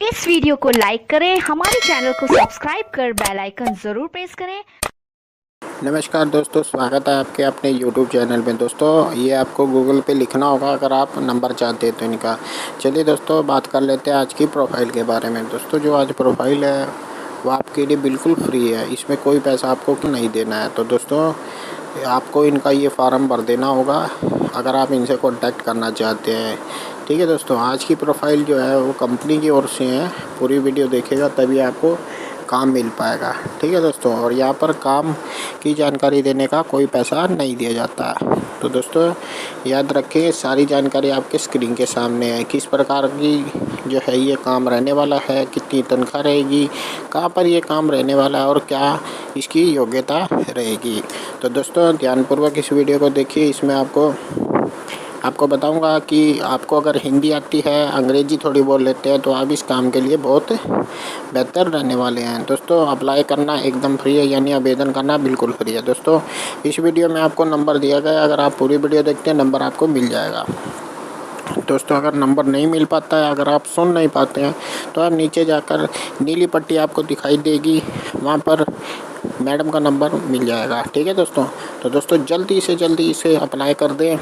इस वीडियो को लाइक करें, हमारे चैनल को सब्सक्राइब कर बेल आइकन ज़रूर प्रेस करें। नमस्कार दोस्तों, स्वागत है आपके अपने YouTube चैनल में। दोस्तों ये आपको गूगल पे लिखना होगा अगर आप नंबर चाहते हैं तो इनका। चलिए दोस्तों बात कर लेते हैं आज की प्रोफाइल के बारे में। दोस्तों जो आज प्रोफाइल है वो आपके लिए बिल्कुल फ्री है, इसमें कोई पैसा आपको नहीं देना है। तो दोस्तों आपको इनका ये फार्म भर देना होगा अगर आप इनसे कॉन्टैक्ट करना चाहते हैं। ठीक है दोस्तों, आज की प्रोफाइल जो है वो कंपनी की ओर से है। पूरी वीडियो देखेगा तभी आपको काम मिल पाएगा। ठीक है दोस्तों, और यहाँ पर काम की जानकारी देने का कोई पैसा नहीं दिया जाता। तो दोस्तों याद रखें, सारी जानकारी आपके स्क्रीन के सामने है। किस प्रकार की जो है ये काम रहने वाला है, कितनी तनख्वाह रहेगी, कहाँ पर ये काम रहने वाला है और क्या इसकी योग्यता रहेगी। तो दोस्तों ध्यानपूर्वक इस वीडियो को देखिए। इसमें आपको बताऊंगा कि आपको अगर हिंदी आती है, अंग्रेजी थोड़ी बोल लेते हैं तो आप इस काम के लिए बहुत बेहतर रहने वाले हैं। दोस्तों अप्लाई करना एकदम फ्री है, यानी आवेदन करना बिल्कुल फ्री है। दोस्तों इस वीडियो में आपको नंबर दिया गया है, अगर आप पूरी वीडियो देखते हैं नंबर आपको मिल जाएगा। दोस्तों अगर नंबर नहीं मिल पाता है, अगर आप सुन नहीं पाते हैं तो आप नीचे जाकर नीली पट्टी आपको दिखाई देगी, वहाँ पर मैडम का नंबर मिल जाएगा। ठीक है दोस्तों, तो दोस्तों जल्दी से जल्दी इसे अप्लाई कर दें।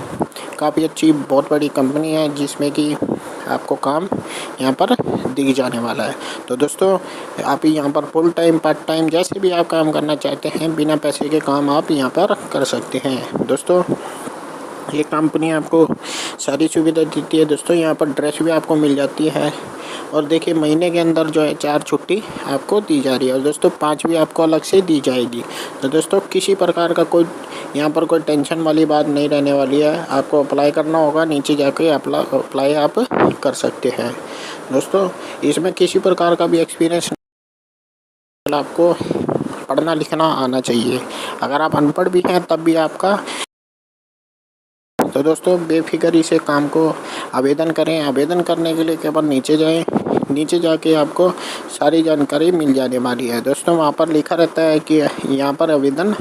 काफ़ी अच्छी बहुत बड़ी कंपनी है जिसमें कि आपको काम यहाँ पर दिख जाने वाला है। तो दोस्तों आप यहाँ पर फुल टाइम पार्ट टाइम जैसे भी आप काम करना चाहते हैं, बिना पैसे के काम आप यहाँ पर कर सकते हैं। दोस्तों ये कंपनी आपको सारी सुविधा देती है। दोस्तों यहाँ पर ड्रेस भी आपको मिल जाती है, और देखिए महीने के अंदर जो है 4 छुट्टी आपको दी जा रही है, और दोस्तों 5 भी आपको अलग से दी जाएगी। तो दोस्तों किसी प्रकार का कोई यहाँ पर कोई टेंशन वाली बात नहीं रहने वाली है। आपको अप्लाई करना होगा, नीचे जाके अप्लाई आप कर सकते हैं। दोस्तों इसमें किसी प्रकार का भी एक्सपीरियंस, आपको पढ़ना लिखना आना चाहिए। अगर आप अनपढ़ भी हैं तब भी आपका। तो दोस्तों बेफिक्र इसे काम को आवेदन करें। आवेदन करने के लिए केवल नीचे जाएं, नीचे जाके आपको सारी जानकारी मिल जाने वाली है। दोस्तों वहाँ पर लिखा रहता है कि यहाँ पर आवेदन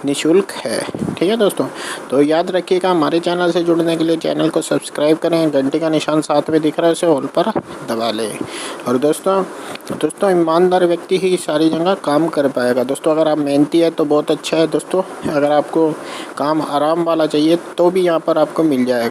निःशुल्क है। ठीक है दोस्तों, तो याद रखिएगा हमारे चैनल से जुड़ने के लिए चैनल को सब्सक्राइब करें, घंटे का निशान साथ में दिख रहा है उसे ऑल पर दबा लें। और दोस्तों ईमानदार व्यक्ति ही सारी जगह काम कर पाएगा। दोस्तों अगर आप मेहनती है तो बहुत अच्छा है। दोस्तों अगर आपको काम आराम वाला चाहिए तो भी यहाँ पर आपको मिल जाएगा।